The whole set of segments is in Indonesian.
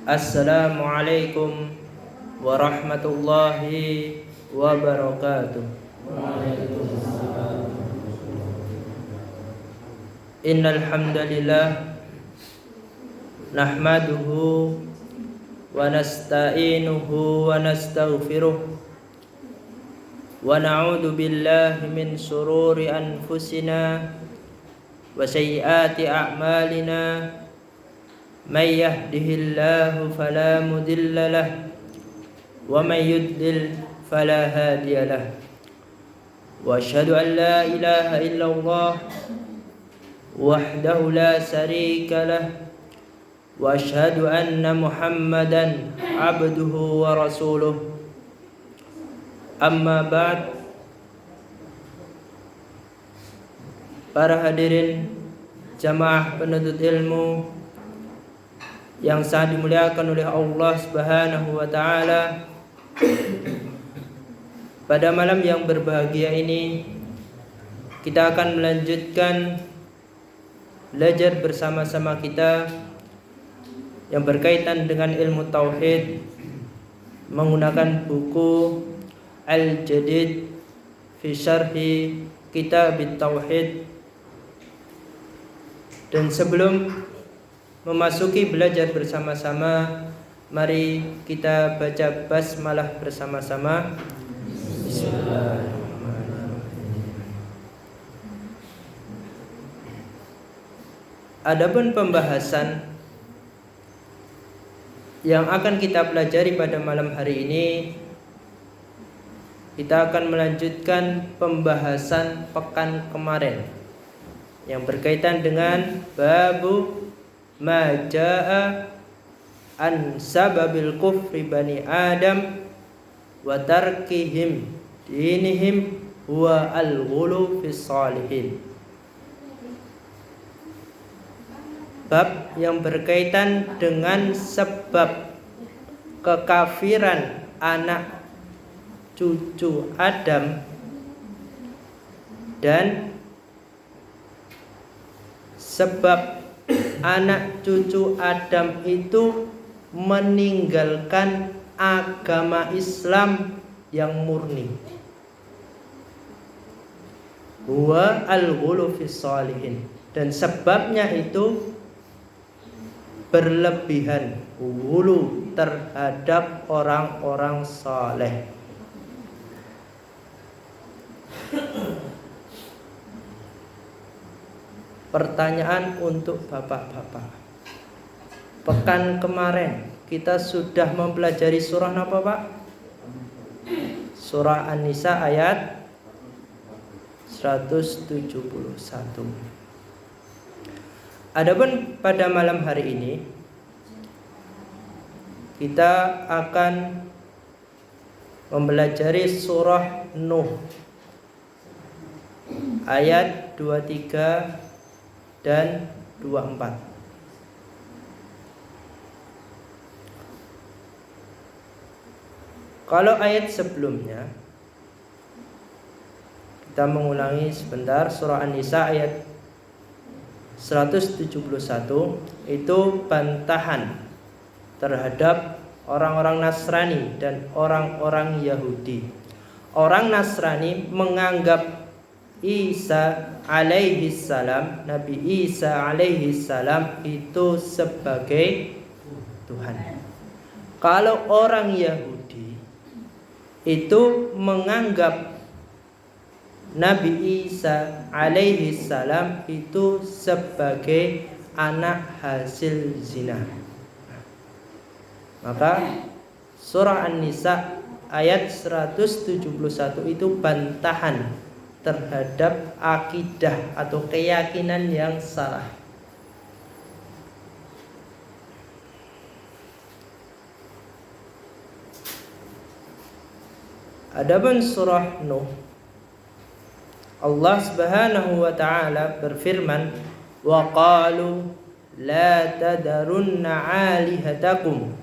Assalamualaikum warahmatullahi wabarakatuh. Innal hamdalillah nahmaduhu wa nasta'inuhu wa nastaghfiruh wa na'udzu billahi min shururi anfusina wa sayyiati a'malina. May yahdihillahu fala mudilla lahu wa may yudlil fala hadiya lahu. Wa asyhadu an la ilaha illallah wahdahu la syarika lahu wa asyhadu anna Muhammadan abduhu wa rasuluh. Amma ba'd. Para hadirin jamaah penuntut ilmu yang sangat dimuliakan oleh Allah Subhanahu wa taala, pada malam yang berbahagia ini kita akan melanjutkan belajar bersama-sama kita yang berkaitan dengan ilmu tauhid menggunakan buku Al-Jadid fi Syarhi Kitab Tauhid. Dan sebelum memasuki belajar bersama-sama, mari kita baca basmalah bersama-sama. Bismillahirrahmanirrahim. Adapun pembahasan yang akan kita pelajari pada malam hari ini, kita akan melanjutkan pembahasan pekan kemarin yang berkaitan dengan babu ma jaa an sababil kufri bani Adam wa tarkihim dinihim huwa al-ghulu fis salihin. Bab yang berkaitan dengan sebab kekafiran anak cucu Adam dan sebab anak cucu Adam itu meninggalkan agama Islam yang murni. Huwa al-ghulu fis salihin, dan sebabnya itu berlebihan ghulu terhadap orang-orang saleh. Pertanyaan untuk bapak-bapak. Pekan kemarin kita sudah mempelajari surah apa, Pak? Surah An-Nisa ayat 171. Adapun pada malam hari ini kita akan mempelajari surah Nuh ayat 23 dan 24. Kalau ayat sebelumnya, kita mengulangi sebentar, surah An-Nisa ayat 171 itu bantahan terhadap orang-orang Nasrani dan orang-orang Yahudi. Orang Nasrani menganggap Isa alaihi salam, Nabi Isa alaihi salam itu sebagai Tuhan. Kalau orang Yahudi itu menganggap Nabi Isa alaihi salam itu sebagai anak hasil zina. Maka surah An-Nisa ayat 171 itu bantahan terhadap akidah atau keyakinan yang salah. Adapun surah Nuh, Allah Subhanahu wa taala berfirman, wa qalu la tadarunna alihatakum.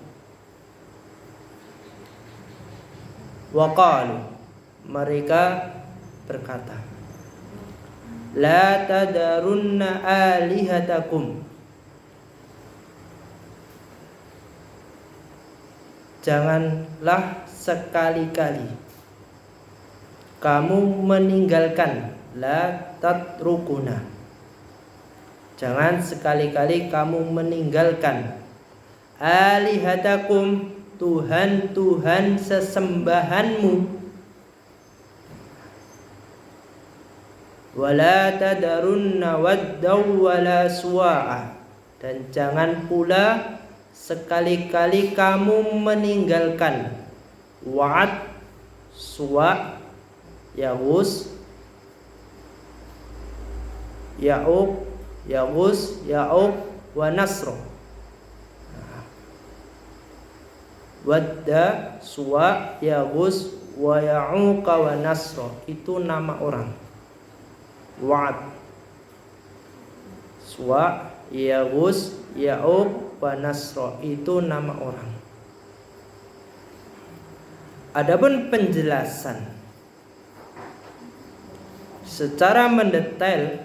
Wa qalu, mereka berkata, la tadarunna alihatakum, janganlah sekali-kali kamu meninggalkan, la tatrukuna, jangan sekali-kali kamu meninggalkan, alihatakum, Tuhan-Tuhan sesembahanmu, wala tadarunna waddaw wala suwa'a, dan jangan pula sekali-kali kamu meninggalkan wa'ad, suwa', yaghus, ya'uq, yaghus, ya'uq, wa nasr. Wadda, suwa', yaghus, wa ya'uq, wa nasr, itu nama orang. Wa'ad, suwa', yaghus, ya'uq, wa nasr, itu nama orang. Adapun penjelasan secara mendetail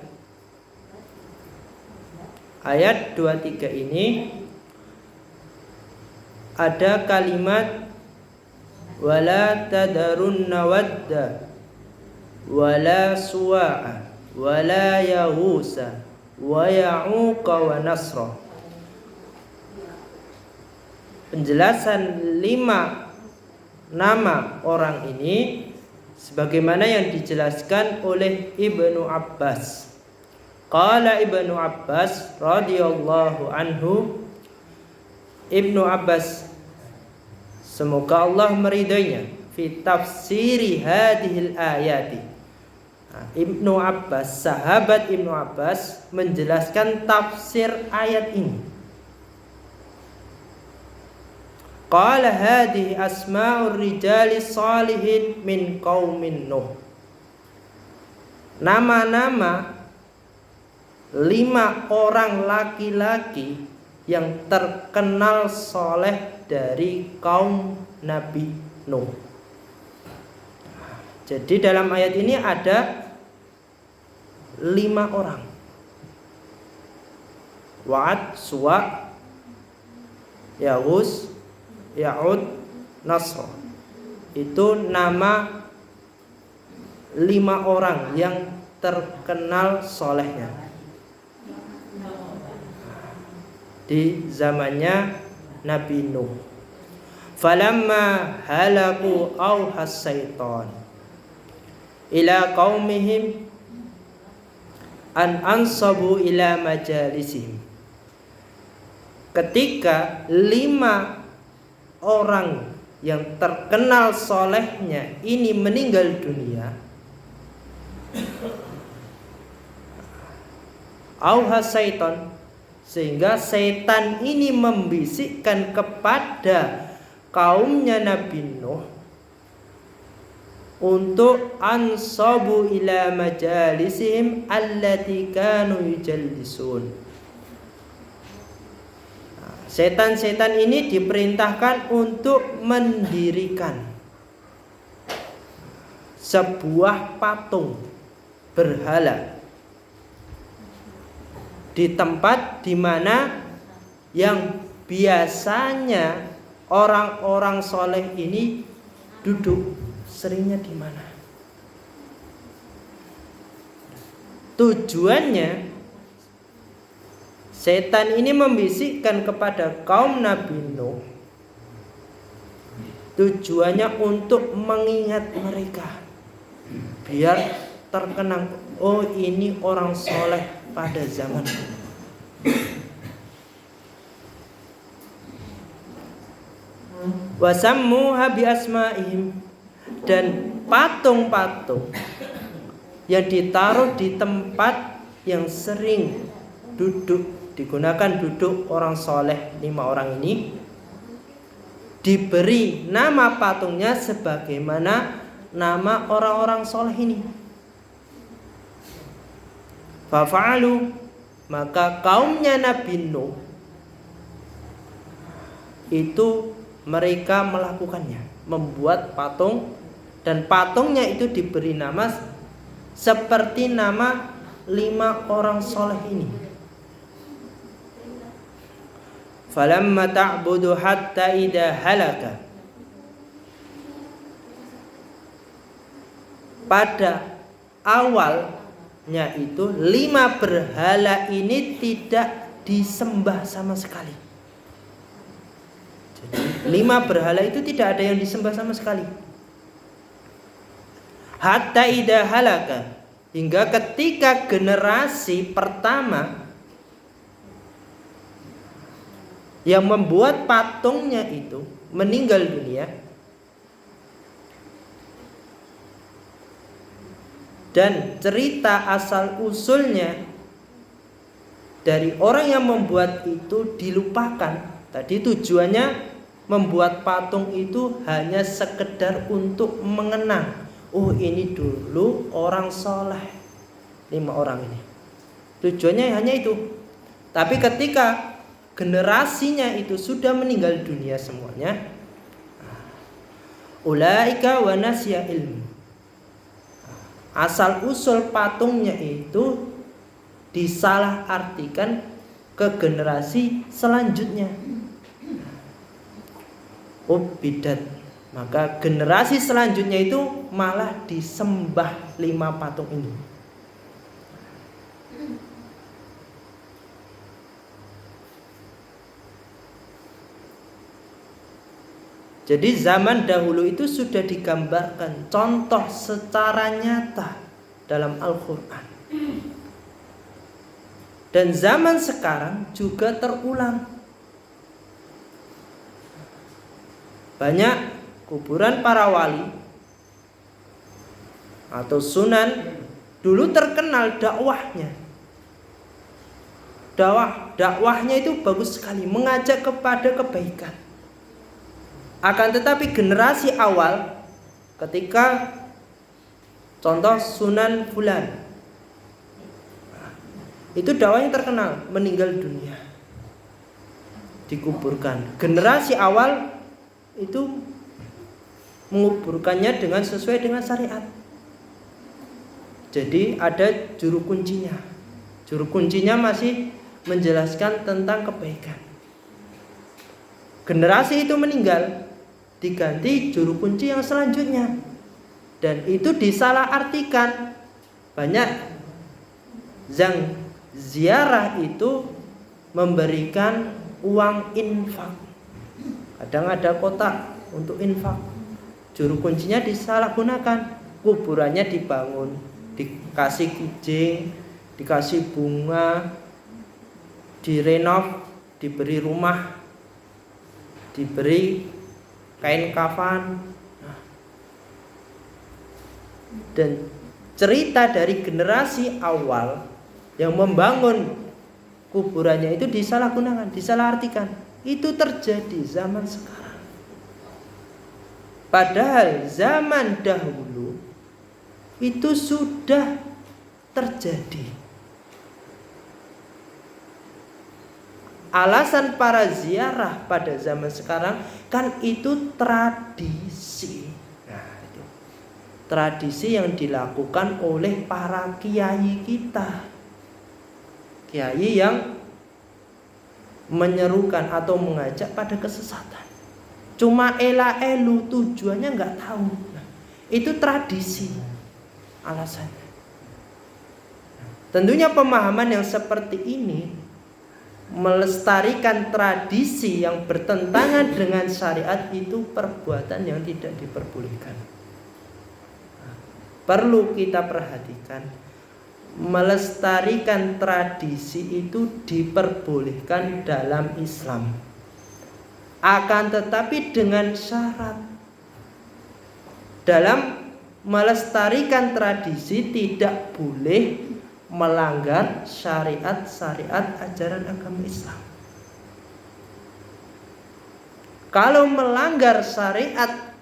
ayat 23 ini, ada kalimat wala tadarunna wadda wala suwa'a wala yaghusa wa ya'uqa wa nasra. Penjelasan 5 nama orang ini sebagaimana yang dijelaskan oleh Ibnu Abbas. Qala Ibnu Abbas radhiyallahu anhu, Ibnu Abbas semoga Allah meridainya, fi tafsiri hadhil ayati. Ibnu Abbas, sahabat Ibnu Abbas menjelaskan tafsir ayat ini. Qala hadhihi asma'ur rijali salihin min qaumin Nuh. Nama-nama 5 orang laki-laki yang terkenal soleh dari kaum Nabi Nuh. Jadi dalam ayat ini ada 5 orang. Wa'ad, suwa', yaghus, ya'ud, nasr. Itu nama 5 orang yang terkenal solehnya di zamannya Nabi Nuh. Falamma halaku auhas syaitan ila qaumihim an ansabu ila majalisihim. Ketika 5 orang yang terkenal solehnya ini meninggal dunia, auha syaitan, sehingga setan ini membisikkan kepada kaumnya Nabi Nuh untuk ansabu ila majalisihim allati kanu yujallisun. Setan-setan ini diperintahkan untuk mendirikan sebuah patung berhala di tempat di mana yang biasanya orang-orang soleh ini duduk. Seringnya di mana? Tujuannya, setan ini membisikkan kepada kaum Nabi Nuh. Tujuannya untuk mengingat mereka, biar terkenang, oh ini orang soleh pada zaman itu. Wasammuha bi asma'ihim, dan patung-patung yang ditaruh di tempat yang sering digunakan duduk orang soleh 5 orang ini, diberi nama patungnya sebagaimana nama orang-orang soleh ini. Fafa'alu, maka kaumnya Nabi Nuh itu mereka melakukannya, membuat patung, dan patungnya itu diberi nama seperti nama 5 orang soleh ini. falamma ta'budu hatta idza halaka. Pada awalnya itu 5 berhala ini tidak disembah sama sekali. Jadi 5 berhala itu tidak ada yang disembah sama sekali. Hatta idza halaka, hingga ketika generasi pertama yang membuat patungnya itu meninggal dunia, dan cerita asal usulnya dari orang yang membuat itu dilupakan. Tadi tujuannya membuat patung itu hanya sekedar untuk mengenang, oh ini dulu orang soleh 5 orang ini. Tujuannya hanya itu. Tapi ketika generasinya itu sudah meninggal dunia semuanya, ulaika wa nasya ilmu, asal usul patungnya itu disalahartikan ke generasi selanjutnya. Oh bidat, maka generasi selanjutnya itu malah disembah 5 patung ini. Jadi zaman dahulu itu sudah digambarkan contoh secara nyata dalam Al-Quran. Dan zaman sekarang juga terulang. Banyak kuburan para wali atau sunan dulu terkenal dakwahnya. Dakwahnya itu bagus sekali, mengajak kepada kebaikan. Akan tetapi generasi awal, ketika contoh Sunan Fulan, itu dakwahnya terkenal, meninggal dunia, dikuburkan. Generasi awal itu menguburkannya dengan sesuai dengan syariat. Jadi ada juru kuncinya. Juru kuncinya masih menjelaskan tentang kebaikan. Generasi itu meninggal, diganti juru kunci yang selanjutnya, dan itu disalahartikan. Banyak yang ziarah itu memberikan uang infak. Kadang ada kotak untuk infak. Juru kuncinya disalahgunakan. Kuburannya dibangun, dikasih kijing, dikasih bunga, direnov, diberi rumah, diberi kain kafan. Dan cerita dari generasi awal yang membangun kuburannya itu disalahgunakan, disalahartikan. Itu terjadi zaman sekarang. Padahal zaman dahulu itu sudah terjadi. Alasan para ziarah pada zaman sekarang kan itu tradisi. Nah, itu tradisi yang dilakukan oleh para kiai kita. Kiai yang menyerukan atau mengajak pada kesesatan. Cuma ela-elu, tujuannya nggak tahu. Nah, itu tradisi alasannya. Tentunya pemahaman yang seperti ini melestarikan tradisi yang bertentangan dengan syariat itu perbuatan yang tidak diperbolehkan. Perlu kita perhatikan. Melestarikan tradisi itu diperbolehkan dalam Islam. Akan tetapi dengan syarat. Dalam melestarikan tradisi tidak boleh melanggar syariat-syariat ajaran agama Islam. Kalau melanggar syariat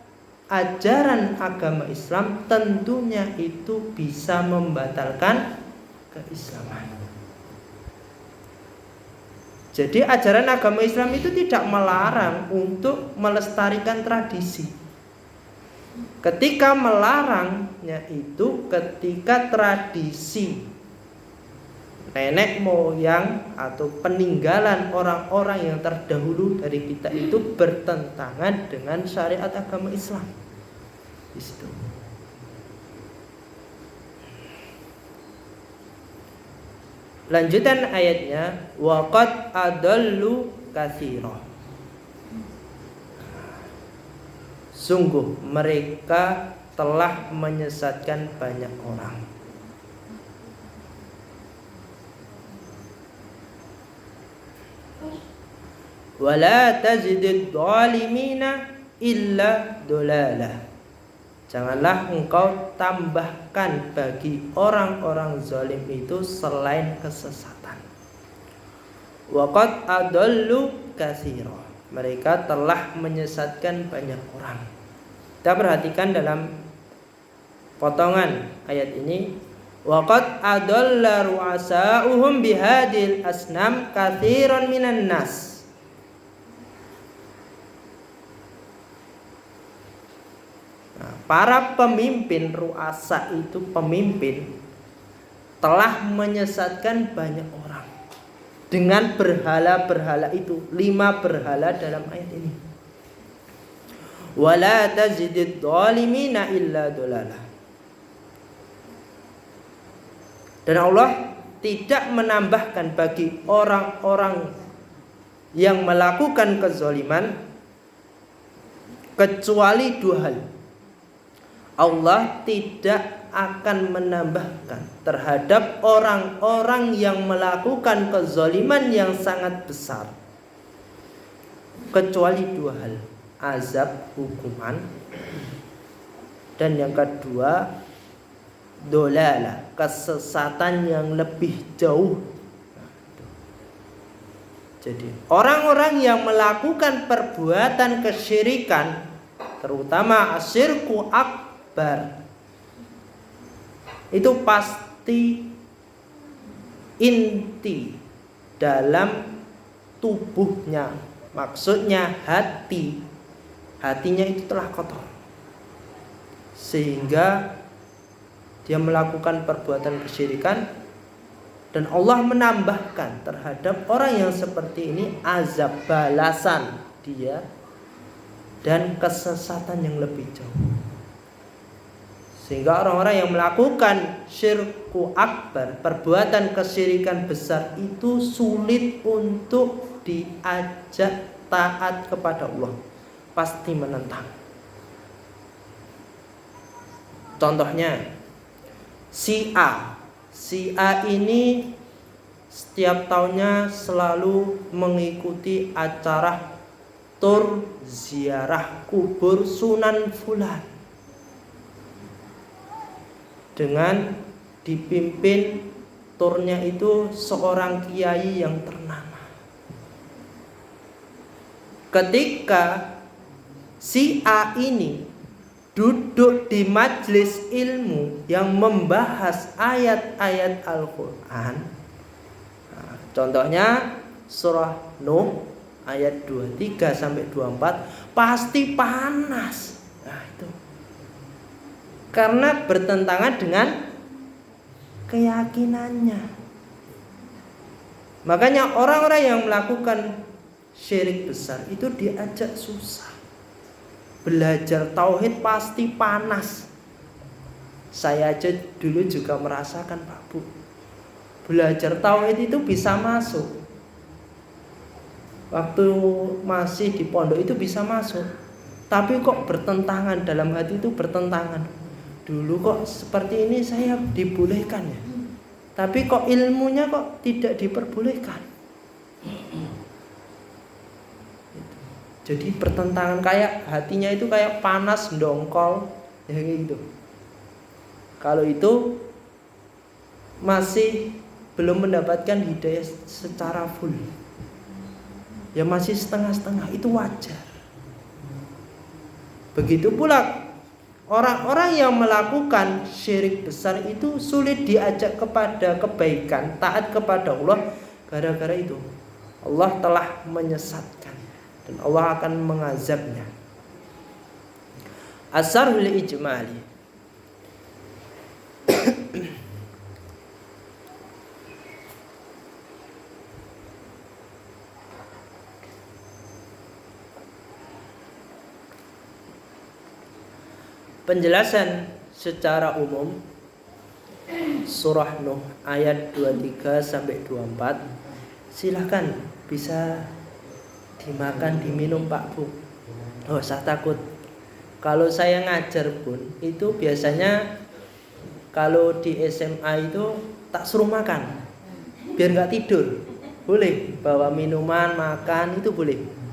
ajaran agama Islam, tentunya itu bisa membatalkan keislaman. Jadi ajaran agama Islam itu tidak melarang untuk melestarikan tradisi. Ketika melarangnya itu ketika tradisi nenek moyang atau peninggalan orang-orang yang terdahulu dari kita itu bertentangan dengan syariat agama Islam. Di situ. Lanjutan ayatnya, waqad adallu katsira. Sungguh mereka telah menyesatkan banyak orang. Wala tazidid dhalimina illa dolala. Janganlah engkau tambahkan bagi orang-orang zalim itu selain kesesatan. Waqad adallu katsira. Mereka telah menyesatkan banyak orang. Kita perhatikan dalam potongan ayat ini, waqad adalla ru'asa'uhum bihadil asnam katsiran minan nas. Para pemimpin ru'asa itu pemimpin telah menyesatkan banyak orang dengan berhala-berhala itu, 5 berhala dalam ayat ini. Wala tazidid dhalimina illa dolala. Dan Allah tidak menambahkan bagi orang-orang yang melakukan kezaliman kecuali 2 hal. Allah tidak akan menambahkan terhadap orang-orang yang melakukan kezaliman yang sangat besar kecuali 2 hal, azab hukuman, dan yang kedua dolala, kesesatan yang lebih jauh. Jadi orang-orang yang melakukan perbuatan kesyirikan, terutama asyirku akbar, itu pasti inti dalam tubuhnya, maksudnya hatinya itu telah kotor, sehingga dia melakukan perbuatan kesyirikan. Dan Allah menambahkan terhadap orang yang seperti ini azab, balasan dia, dan kesesatan yang lebih jauh. Sehingga orang-orang yang melakukan syirku akbar, perbuatan kesyirikan besar itu sulit untuk diajak taat kepada Allah, pasti menentang. Contohnya si A ini setiap tahunnya selalu mengikuti acara tur ziarah kubur Sunan Fulan dengan dipimpin turnya itu seorang kiai yang ternama. Ketika si A ini duduk di majelis ilmu yang membahas ayat-ayat Al-Quran, contohnya surah Nuh ayat 23 sampai 24, pasti panas. Nah, itu karena bertentangan dengan keyakinannya. Makanya orang-orang yang melakukan syirik besar itu diajak susah. Belajar tauhid pasti panas. Saya aja dulu juga merasakan, Pak Bu. Belajar tauhid itu bisa masuk. Waktu masih di pondok itu bisa masuk. Tapi kok bertentangan, dalam hati itu bertentangan. Dulu kok seperti ini saya dibolehkan ya, tapi kok ilmunya kok tidak diperbolehkan. Jadi bertentangan, kayak hatinya itu kayak panas dongkol ya gitu. Kalau itu masih belum mendapatkan hidayah secara full, ya masih setengah-setengah, itu wajar. Begitu pula orang-orang yang melakukan syirik besar itu sulit diajak kepada kebaikan, taat kepada Allah. Gara-gara itu Allah telah menyesatkan dan Allah akan mengazabnya. Asarul ijmali. Penjelasan secara umum surah Nuh ayat 23 sampai 24 silahkan bisa dimakan, diminum Pak Bu. Oh, usah takut. Kalau saya ngajar pun itu biasanya kalau di SMA itu tak suruh makan biar nggak tidur. Boleh bawa minuman, makan itu boleh.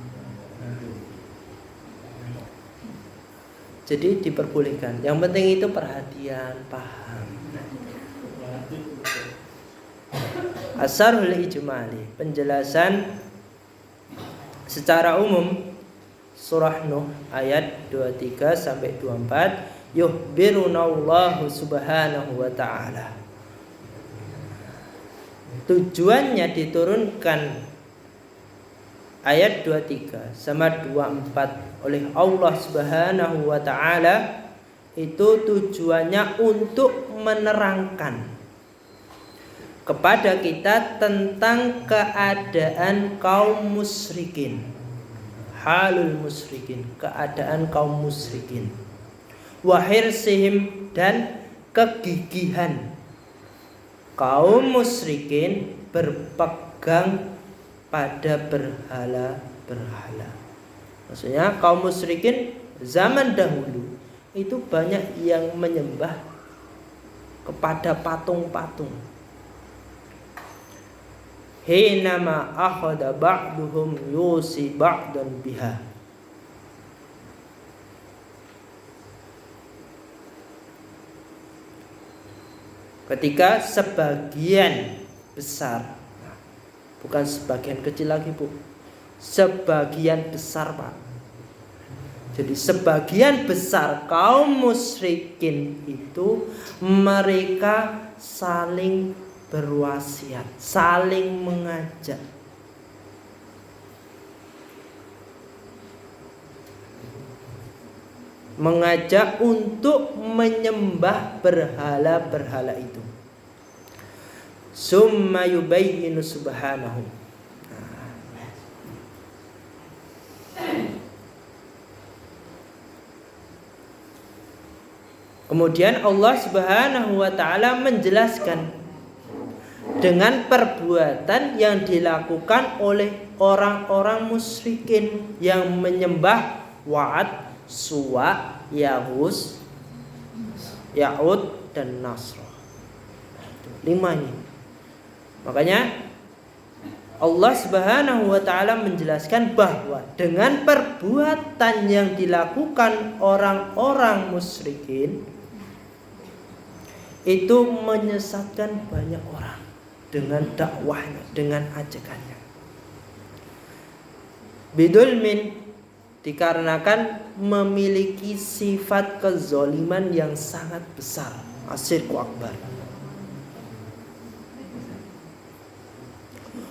Jadi diperbolehkan. Yang penting itu perhatian, paham. Asarul ijmali, penjelasan secara umum surah Nuh ayat 23 sampai 24, yuhbirunallahu subhanahu wa ta'ala. Tujuannya diturunkan ayat 23 sama 24 oleh Allah Subhanahu wa ta'ala itu tujuannya untuk menerangkan kepada kita tentang keadaan kaum musyrikin, halul musyrikin, keadaan kaum musyrikin, wahirsihim, dan kegigihan kaum musyrikin berpegang pada berhala-berhala. Maksudnya kaum musyrikin zaman dahulu itu banyak yang menyembah kepada patung-patung. Hinama akhadha ba'duhum yusi ba'dan biha. Ketika sebagian besar, bukan sebagian kecil lagi Bu, sebagian besar Pak. Jadi sebagian besar kaum musyrikin itu mereka saling berwasiat, saling mengajak. Mengajak untuk menyembah berhala-berhala itu. Summa yubayyinu subhanahu. Kemudian Allah Subhanahu wa ta'ala menjelaskan dengan perbuatan yang dilakukan oleh orang-orang musyrikin yang menyembah Wa'ad, Suwa, Yahus, Ya'ud, dan Nasr. 5 ini. Makanya Allah Subhanahu wa ta'ala menjelaskan bahwa dengan perbuatan yang dilakukan orang-orang musyrikin itu menyesatkan banyak orang dengan dakwahnya, dengan ajakannya. Bidulmin, dikarenakan memiliki sifat kezaliman yang sangat besar, asyirku akbar.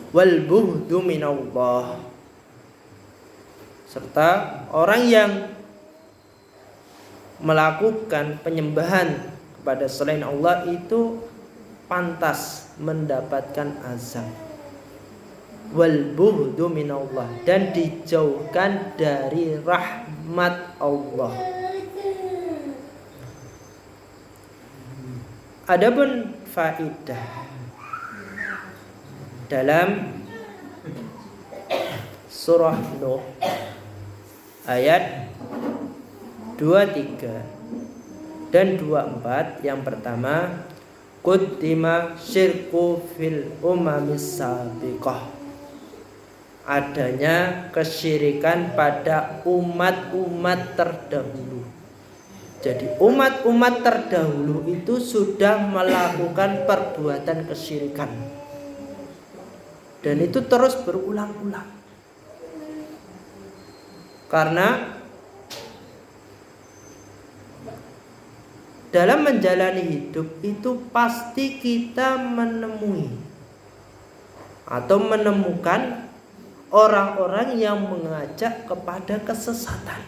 Wal buhdu minallah, serta orang yang melakukan penyembahan kepada selain Allah itu pantas mendapatkan azab. Wal buhdu minallah, dan dijauhkan dari rahmat Allah. Adapun faidah dalam surah Nuh ayat 23 dan 24, yang pertama, Quddima syirku fil umamis sabiqah, adanya kesyirikan pada umat-umat terdahulu. Jadi umat-umat terdahulu itu sudah melakukan perbuatan kesyirikan, dan itu terus berulang-ulang. Karena dalam menjalani hidup itu pasti kita menemui atau menemukan orang-orang yang mengajak kepada kesesatan.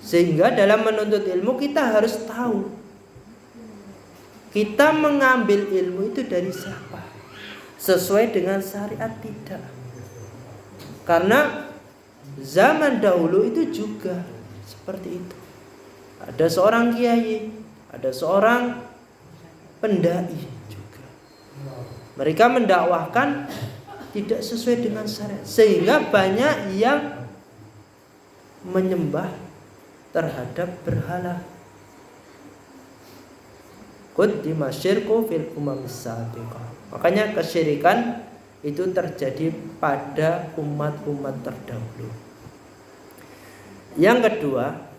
Sehingga dalam menuntut ilmu kita harus tahu kita mengambil ilmu itu dari siapa, sesuai dengan syariat tidak. Karena zaman dahulu itu juga seperti itu. Ada seorang kiai, ada seorang pendai juga. Mereka mendakwahkan tidak sesuai dengan syariat, sehingga banyak yang menyembah terhadap berhala. Qaddima syirku fil umam sabiqah. Makanya kesyirikan itu terjadi pada umat-umat terdahulu. Yang kedua,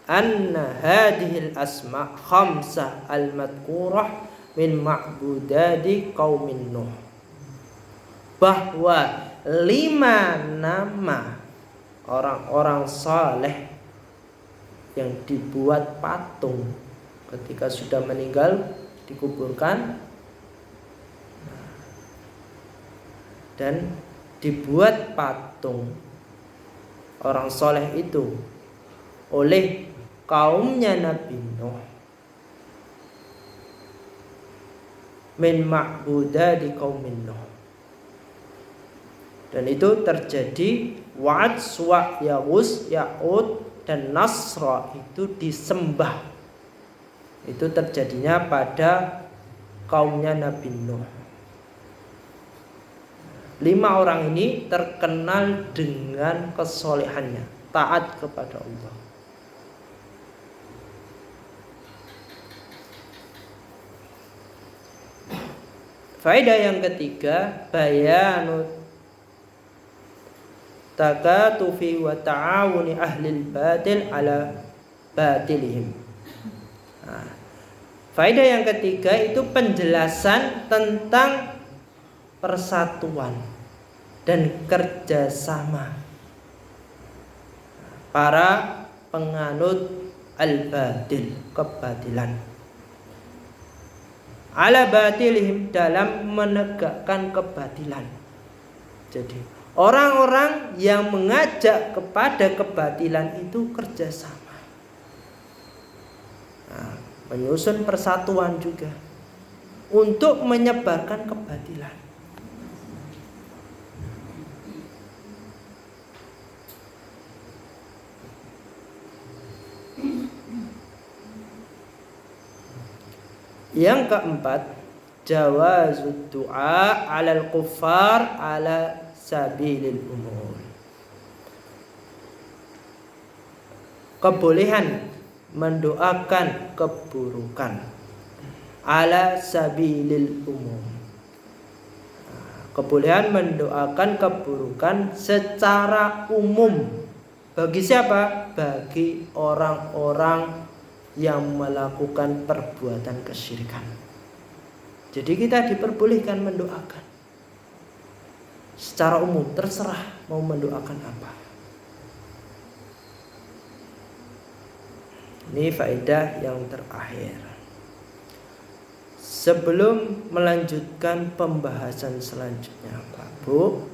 anna hadhil asma khamsah al-madhkurah min ma'budadi qaumin Nuh. Bahwa 5 nama orang-orang saleh yang dibuat patung ketika sudah meninggal dikuburkan dan dibuat patung orang soleh itu oleh kaumnya Nabi Nuh min ma'budadi qaumin Nuh, dan itu terjadi Wa'ad, Suwa, Ya'us, Ya'ud dan Nasra itu disembah. Itu terjadinya pada kaumnya Nabi Nuh. 5 orang ini terkenal dengan kesolehannya, taat kepada Allah. Faedah yang ketiga, bayanut takatufi wa ta'awuni ahlil batil ala batilihim. Faedah yang ketiga itu penjelasan tentang persatuan dan kerjasama para penganut al-batil, kebatilan, ala batilihim, dalam menegakkan kebatilan. Jadi orang-orang yang mengajak kepada kebatilan itu kerjasama, menyusun persatuan juga untuk menyebarkan kebatilan. Yang keempat, jawazud du'a 'alal kuffar 'ala sabilil umur. Kebolehan mendoakan keburukan ala sabilil umum. Kebolehan mendoakan keburukan secara umum. Bagi siapa? Bagi orang-orang yang melakukan perbuatan kesyirikan. Jadi kita diperbolehkan mendoakan secara umum, terserah mau mendoakan apa. Ini faedah yang terakhir. Sebelum melanjutkan pembahasan selanjutnya, Pak Bu,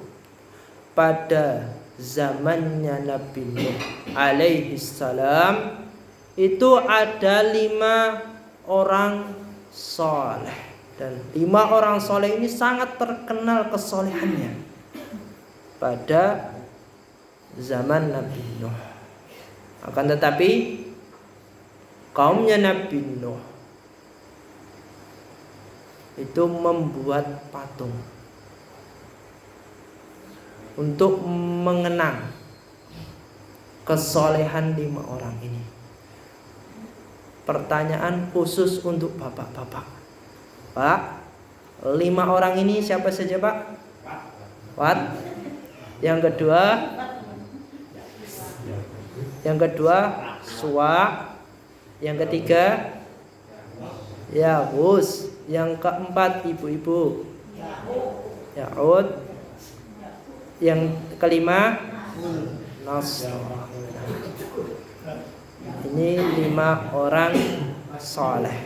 pada zamannya Nabi Nuh alaihi salam itu ada 5 orang soleh, dan 5 orang soleh ini sangat terkenal kesolehannya pada zaman Nabi Nuh. Akan tetapi kaumnya Nabi Nuh itu membuat patung untuk mengenang kesolehan 5 orang ini. Pertanyaan khusus untuk bapak-bapak. Pak, 5 orang ini siapa saja, Pak? Wat. Yang kedua Suwa. Yang ketiga Ya'us. Yang keempat ibu-ibu Ya'ud. Yang kelima Nasr. Ini 5 orang soleh.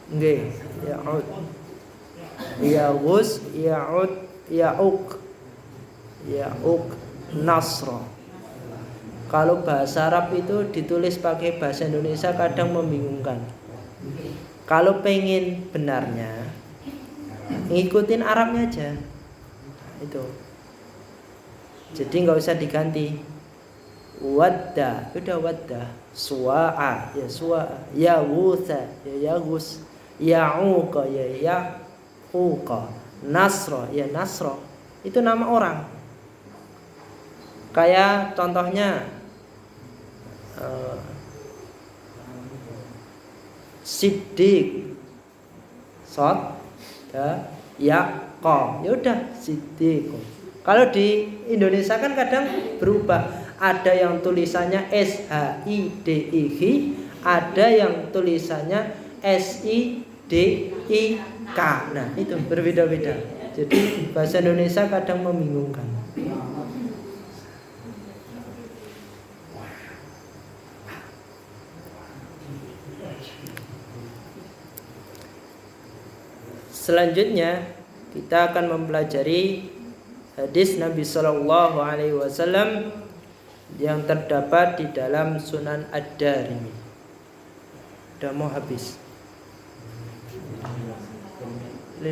Nggih, Ya'ud, Ya'us, Ya'ud, Ya'uk, Nasr. Kalau bahasa Arab itu ditulis pakai bahasa Indonesia kadang membingungkan. Kalau pengen benarnya, ngikutin Arabnya aja. Itu. Jadi nggak usah diganti. Wadda, udah wadda. Suwa'a, ya suwa'a. Ya wutha, ya yagus. Ya'uqa, ya ya'uqa. Nasra, ya nasra. Itu nama orang. Kayak contohnya Siddiq, Sod, ya ko, ya udah Siddiq. Kalau di Indonesia kan kadang berubah, ada yang tulisannya SHIDIQ, ada yang tulisannya SIDIK. Nah itu berbeda-beda. Jadi bahasa Indonesia kadang membingungkan. Selanjutnya kita akan mempelajari hadis Nabi Shallallahu Alaihi Wasallam yang terdapat di dalam Sunan Ad-Darimi. Udah mau habis 50.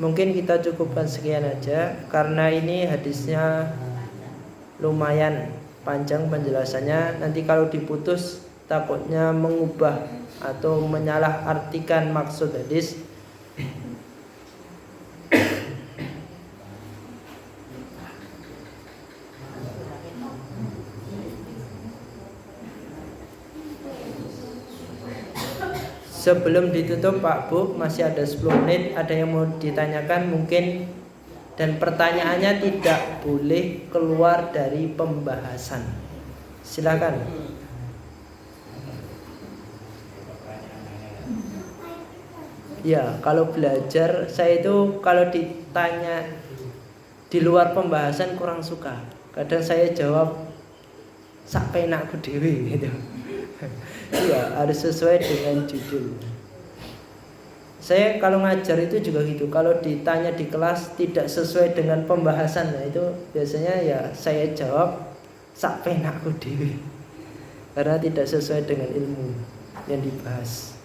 Mungkin kita cukupkan sekian aja karena ini hadisnya lumayan panjang penjelasannya. Nanti kalau diputus takutnya mengubah atau menyalahartikan maksud hadis. Sebelum ditutup Pak Bu, masih ada 10 menit. Ada yang mau ditanyakan mungkin. Dan pertanyaannya tidak boleh keluar dari pembahasan. Silakan. Ya, kalau belajar saya itu kalau ditanya di luar pembahasan kurang suka. Kadang saya jawab sak penakku dhewe gitu. Iya, harus sesuai dengan judul. Saya kalau ngajar itu juga gitu. Kalau ditanya di kelas tidak sesuai dengan pembahasan, nah itu biasanya ya saya jawab sak penakku dhewe. Karena tidak sesuai dengan ilmu yang dibahas.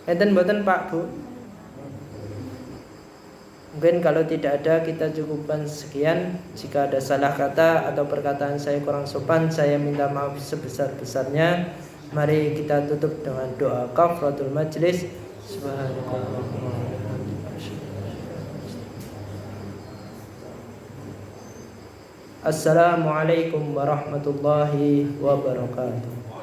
Enten mboten Pak Bu? Mungkin kalau tidak ada kita cukupkan sekian. Jika ada salah kata atau perkataan saya kurang sopan, saya minta maaf sebesar-besarnya. Mari kita tutup dengan doa kafaratul majlis. Assalamualaikum warahmatullahi wabarakatuh.